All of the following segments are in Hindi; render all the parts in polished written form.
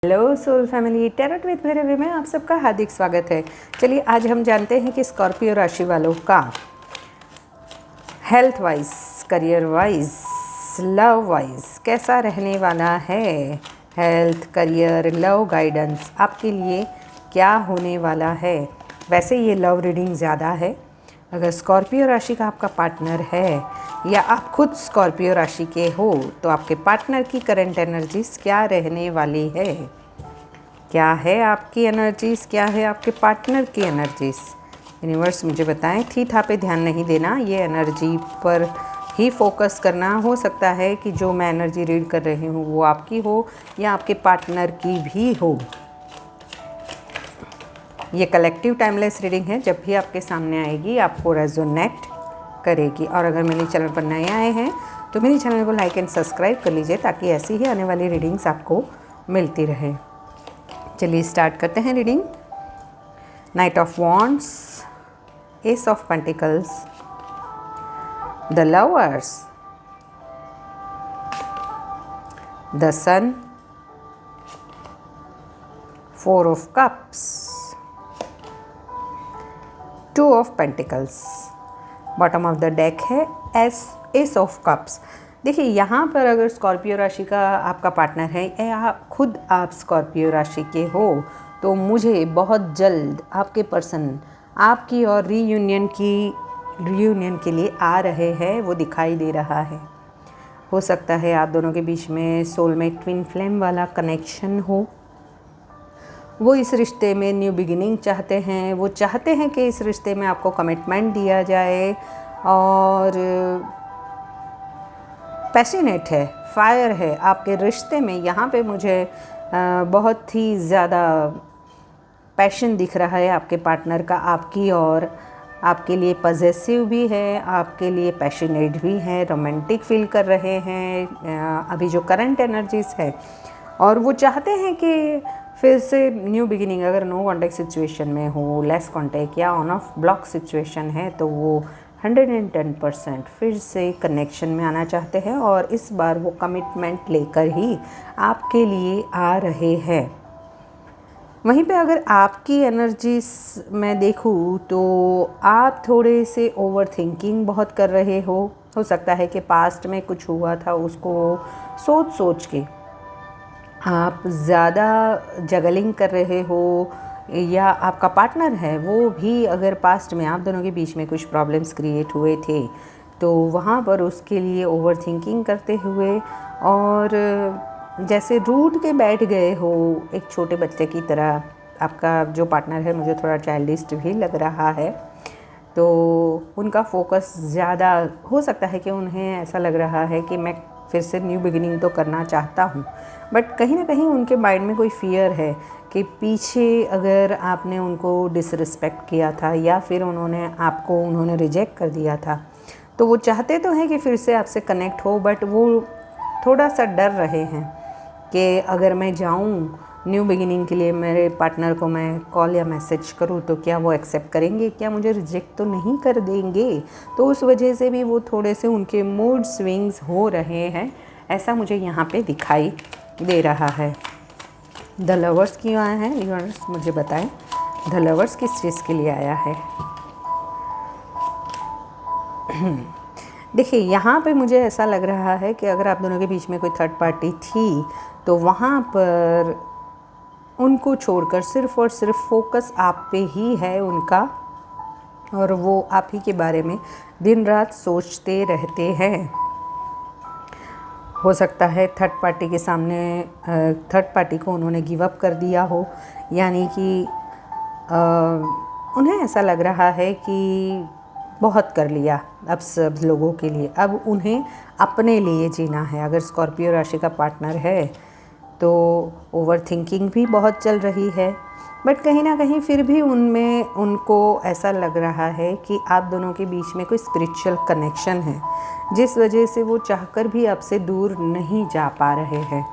Hello soul family, tarot with Bhairavi में आप सबका हार्दिक स्वागत है। चलिए आज हम जानते हैं कि स्कॉर्पियो राशि वालों का health wise, career wise, love wise कैसा रहने वाला है। हेल्थ, करियर, लव गाइडेंस आपके लिए क्या होने वाला है। वैसे ये लव रीडिंग ज़्यादा है। अगर स्कॉर्पियो राशि का आपका पार्टनर है या आप खुद स्कॉर्पियो राशि के हो तो आपके पार्टनर की करंट एनर्जीज क्या रहने वाली है, क्या है आपकी एनर्जीज, क्या है आपके पार्टनर की एनर्जीज। यूनिवर्स मुझे बताएं। थी था पे ध्यान नहीं देना, ये एनर्जी पर ही फोकस करना। हो सकता है कि जो मैं एनर्जी रीड कर रही हूँ वो आपकी हो या आपके पार्टनर की भी हो। ये कलेक्टिव टाइमलेस रीडिंग है, जब भी आपके सामने आएगी आपको रेजोनेट करेगी। और अगर मेरे चैनल पर नए आए हैं तो मेरे चैनल को लाइक एंड सब्सक्राइब कर लीजिए ताकि ऐसी ही आने वाली रीडिंग्स आपको मिलती रहे। चलिए स्टार्ट करते हैं reading. Knight of wands, ace of pentacles, the lovers, the sun, four of cups, two of pentacles. Bottom of the deck है एस ऑफ कप्स। देखिए यहाँ पर अगर स्कॉर्पियो राशि का आपका पार्टनर है या खुद आप स्कॉर्पियो राशि के हो तो मुझे बहुत जल्द आपके पर्सन आपकी और रीयूनियन के लिए आ रहे हैं, वो दिखाई दे रहा है। हो सकता है आप दोनों के बीच में सोलमेट ट्विन फ्लेम वाला कनेक्शन हो। वो इस रिश्ते में न्यू बिगिनिंग चाहते हैं। वो चाहते हैं कि इस रिश्ते में आपको कमिटमेंट दिया जाए और पैशनेट है, फायर है आपके रिश्ते में। यहाँ पे मुझे बहुत ही ज़्यादा पैशन दिख रहा है आपके पार्टनर का आपकी, और आपके लिए पजेसिव भी है, आपके लिए पैशनेट भी है, रोमांटिक फील कर रहे हैं अभी जो करंट एनर्जीज है। और वो चाहते हैं कि फिर से न्यू बिगिनिंग, अगर नो कॉन्टैक्ट सिचुएशन में हो, लेस कॉन्टैक्ट या ऑन ऑफ ब्लॉक सिचुएशन है तो वो 110% फिर से कनेक्शन में आना चाहते हैं और इस बार वो कमिटमेंट लेकर ही आपके लिए आ रहे हैं। वहीं पे अगर आपकी एनर्जीज मैं देखूँ तो आप थोड़े से ओवर थिंकिंग बहुत कर रहे हो सकता है कि पास्ट में कुछ हुआ था उसको सोच सोच के आप ज़्यादा जगलिंग कर रहे हो, या आपका पार्टनर है वो भी अगर पास्ट में आप दोनों के बीच में कुछ प्रॉब्लम्स क्रिएट हुए थे तो वहाँ पर उसके लिए ओवर थिंकिंग करते हुए और जैसे रूठ के बैठ गए हो एक छोटे बच्चे की तरह। आपका जो पार्टनर है मुझे थोड़ा चाइल्डिश भी लग रहा है, तो उनका फोकस ज़्यादा हो सकता है कि उन्हें ऐसा लग रहा है कि मैं फिर से न्यू बिगिनिंग तो करना चाहता हूँ, बट कहीं ना कहीं उनके माइंड में कोई फियर है कि पीछे अगर आपने उनको डिसरिस्पेक्ट किया था या फिर उन्होंने रिजेक्ट कर दिया था तो वो चाहते तो हैं कि फिर से आपसे कनेक्ट हो, बट वो थोड़ा सा डर रहे हैं कि अगर मैं जाऊँ न्यू बिगिनिंग के लिए, मेरे पार्टनर को मैं कॉल या मैसेज करूँ तो क्या वो एक्सेप्ट करेंगे, क्या मुझे रिजेक्ट तो नहीं कर देंगे। तो उस वजह से भी वो थोड़े से उनके मूड स्विंग्स हो रहे हैं, ऐसा मुझे यहाँ पे दिखाई दे रहा है। द लवर्स क्यों आया है यूनिवर्स मुझे बताएं। द लवर्स किस चीज़ के लिए आया है। देखिए यहाँ पे मुझे ऐसा लग रहा है कि अगर आप दोनों के बीच में कोई थर्ड पार्टी थी तो वहाँ पर उनको छोड़कर सिर्फ़ और सिर्फ फोकस आप पे ही है उनका, और वो आप ही के बारे में दिन रात सोचते रहते हैं। हो सकता है थर्ड पार्टी के सामने थर्ड पार्टी को उन्होंने गिव अप कर दिया हो, यानी कि उन्हें ऐसा लग रहा है कि बहुत कर लिया अब सब लोगों के लिए, अब उन्हें अपने लिए जीना है। अगर स्कॉर्पियो राशि का पार्टनर है तो ओवर थिंकिंग भी बहुत चल रही है, बट कहीं ना कहीं फिर भी उनको ऐसा लग रहा है कि आप दोनों के बीच में कोई स्पिरिचुअल कनेक्शन है जिस वजह से वो चाहकर भी आपसे दूर नहीं जा पा रहे हैं।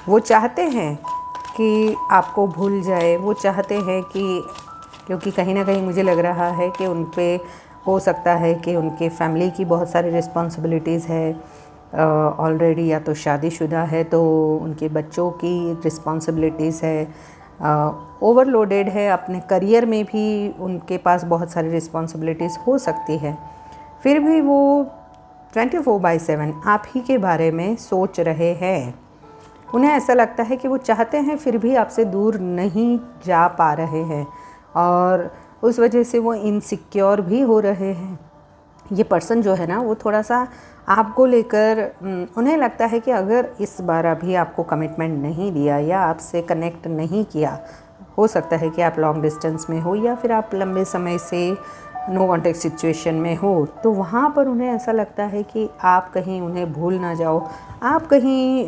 वो चाहते हैं कि आपको भूल जाए, वो चाहते हैं कि, क्योंकि कहीं ना कहीं मुझे लग रहा है कि उन पे हो सकता है कि उनके फैमिली की बहुत सारी रिस्पॉन्सिबिलिटीज़ है, ऑलरेडी या तो शादीशुदा है तो उनके बच्चों की रिस्पॉन्सिबिलिटीज़ है, ओवरलोडेड है, अपने करियर में भी उनके पास बहुत सारी रिस्पॉन्सिबिलिटीज़ हो सकती है, फिर भी वो 24/7 आप ही के बारे में सोच रहे हैं। उन्हें ऐसा लगता है कि वो चाहते हैं फिर भी आपसे दूर नहीं जा पा रहे हैं और उस वजह से वो इनसिक्योर भी हो रहे हैं। ये पर्सन जो है ना वो थोड़ा सा आपको लेकर उन्हें लगता है कि अगर इस बार अभी आपको कमिटमेंट नहीं दिया या आपसे कनेक्ट नहीं किया, हो सकता है कि आप लॉन्ग डिस्टेंस में हो या फिर आप लंबे समय से नो कॉन्टेक्ट सिचुएशन में हो, तो वहाँ पर उन्हें ऐसा लगता है कि आप कहीं उन्हें भूल ना जाओ, आप कहीं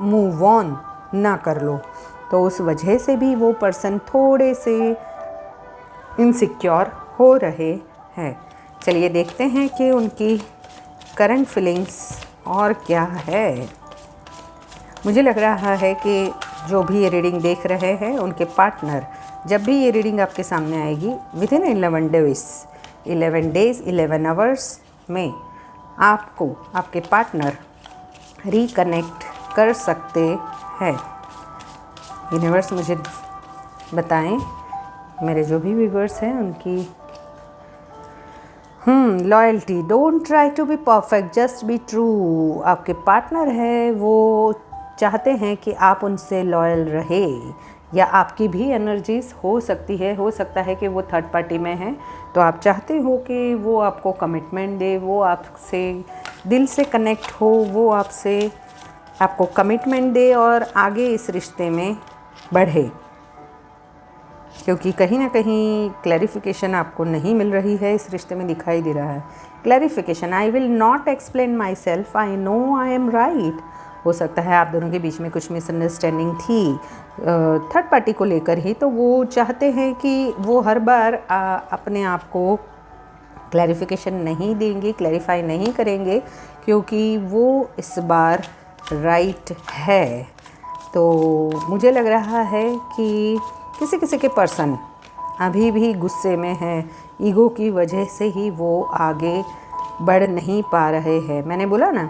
मूव ऑन ना कर लो। तो उस वजह से भी वो पर्सन थोड़े से इनसिक्योर हो रहे हैं। चलिए देखते हैं कि उनकी करंट फीलिंग्स और क्या है। मुझे लग रहा है कि जो भी ये रीडिंग देख रहे हैं उनके पार्टनर, जब भी ये रीडिंग आपके सामने आएगी विदिन 11 डेज़ 11 आवर्स में आपको आपके पार्टनर रिकनेक्ट कर सकते हैं। यूनिवर्स मुझे बताएं, मेरे जो भी व्यूअर्स हैं उनकी loyalty. Don't try to be perfect, just be true. आपके पार्टनर है वो चाहते हैं कि आप उनसे लॉयल रहे, या आपकी भी एनर्जीज हो सकती है, हो सकता है कि वो थर्ड पार्टी में है तो आप चाहते हो कि वो आपको कमिटमेंट दे, वो आपसे दिल से कनेक्ट हो, वो आपको कमिटमेंट दे और आगे इस रिश्ते में बढ़े, क्योंकि कहीं ना कहीं क्लैरिफिकेशन आपको नहीं मिल रही है, इस रिश्ते में दिखाई दे रहा है clarification. I will not explain my self, I know I am right. हो सकता है आप दोनों के बीच में कुछ मिसअंडरस्टैंडिंग थी थर्ड पार्टी को लेकर ही, तो वो चाहते हैं कि वो हर बार अपने आप को क्लैरिफिकेशन नहीं देंगे, क्लैरिफाई नहीं करेंगे, क्योंकि वो इस बार राइट है। तो मुझे लग रहा है कि किसी किसी के पर्सन अभी भी गुस्से में है, ईगो की वजह से ही वो आगे बढ़ नहीं पा रहे हैं। मैंने बोला ना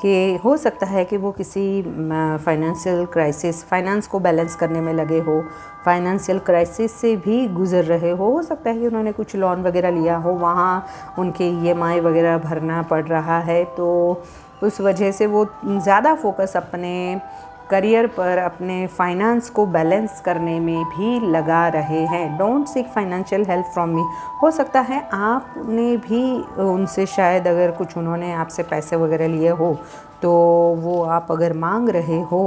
कि हो सकता है कि वो किसी फाइनेंशियल क्राइसिस, फाइनेंस को बैलेंस करने में लगे हो, फाइनेंशियल क्राइसिस से भी गुज़र रहे हो सकता है कि उन्होंने कुछ लोन वगैरह लिया हो, वहाँ उनके EMI वगैरह भरना पड़ रहा है, तो उस वजह से वो ज़्यादा फोकस अपने करियर पर, अपने फाइनेंस को बैलेंस करने में भी लगा रहे हैं। Don't seek financial help from me. हो सकता है आपने भी उनसे शायद, अगर कुछ उन्होंने आपसे पैसे वगैरह लिए हो तो वो आप अगर मांग रहे हो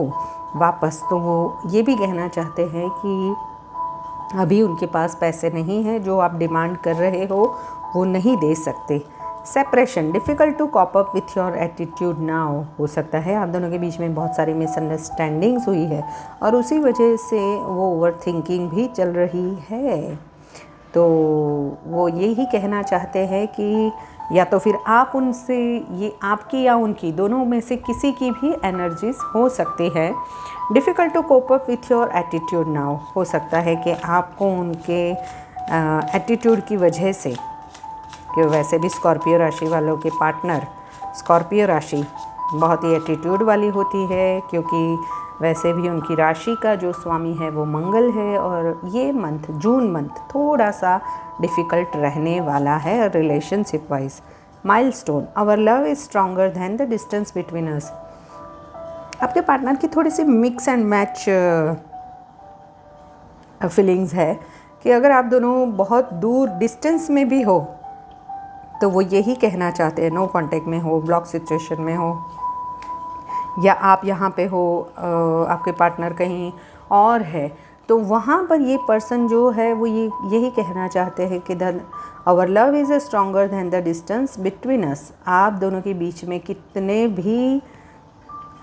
वापस, तो वो ये भी कहना चाहते हैं कि अभी उनके पास पैसे नहीं हैं, जो आप डिमांड कर रहे हो वो नहीं दे सकते। Separation, difficult to cope up with your attitude now. हो सकता है आप दोनों के बीच में बहुत सारी मिसअंडरस्टैंडिंग्स हुई है और उसी वजह से वो ओवर थिंकिंग भी चल रही है। तो वो यही कहना चाहते हैं कि या तो फिर आप उनसे, ये आपकी या उनकी, दोनों में से किसी की भी एनर्जीज हो सकती है। Difficult to cope up with your attitude now. हो सकता है कि आपको उनके एटीट्यूड की वजह से, कि वैसे भी स्कॉर्पियो राशि वालों के पार्टनर, स्कॉर्पियो राशि बहुत ही एटीट्यूड वाली होती है, क्योंकि वैसे भी उनकी राशि का जो स्वामी है वो मंगल है, और ये मंथ, जून मंथ थोड़ा सा डिफ़िकल्ट रहने वाला है relationship wise. Milestone, our love is stronger than the distance between us. आपके पार्टनर की थोड़ी सी मिक्स एंड मैच फीलिंग्स है कि अगर आप दोनों बहुत दूर डिस्टेंस में भी हो तो वो यही कहना चाहते हैं, नो कांटेक्ट में हो, ब्लॉक सिचुएशन में हो, या आप यहाँ पे हो, आपके पार्टनर कहीं और है, तो वहाँ पर ये पर्सन जो है वो यही कहना चाहते हैं कि our love is stronger than the distance between us. आप दोनों के बीच में कितने भी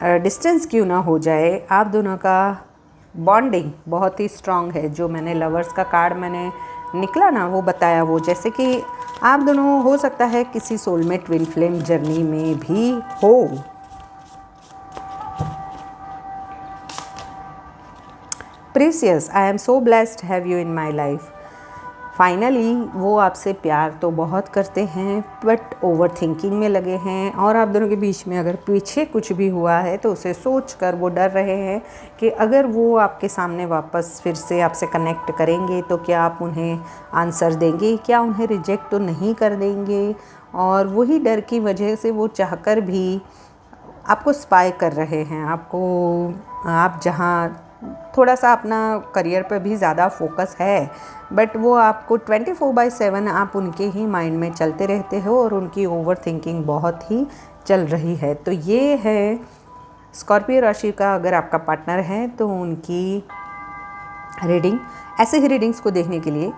डिस्टेंस क्यों ना हो जाए, आप दोनों का बॉन्डिंग बहुत ही स्ट्रॉन्ग है। जो मैंने लवर्स का कार्ड मैंने निकला ना, वो बताया, वो जैसे कि आप दोनों हो सकता है किसी सोलमेट ट्विन फ्लेम जर्नी में भी हो। Precious, I am so blessed have you in my life. Finally वो आपसे प्यार तो बहुत करते हैं बट ओवर थिंकिंग में लगे हैं, और आप दोनों के बीच में अगर पीछे कुछ भी हुआ है तो उसे सोचकर वो डर रहे हैं कि अगर वो आपके सामने वापस फिर से आपसे कनेक्ट करेंगे तो क्या आप उन्हें आंसर देंगे, क्या उन्हें रिजेक्ट तो नहीं कर देंगे। और वही डर की वजह से वो चाहकर भी आपको स्पाई कर रहे हैं। आप जहाँ थोड़ा सा अपना करियर पर भी ज़्यादा फोकस है बट वो आपको 24/7 आप उनके ही माइंड में चलते रहते हो और उनकी ओवर थिंकिंग बहुत ही चल रही है। तो ये है स्कॉर्पियो राशि का अगर आपका पार्टनर है तो उनकी रीडिंग। ऐसे ही रीडिंग्स को देखने के लिए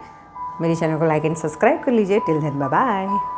मेरे चैनल को लाइक एंड सब्सक्राइब कर लीजिए। Till then bye bye.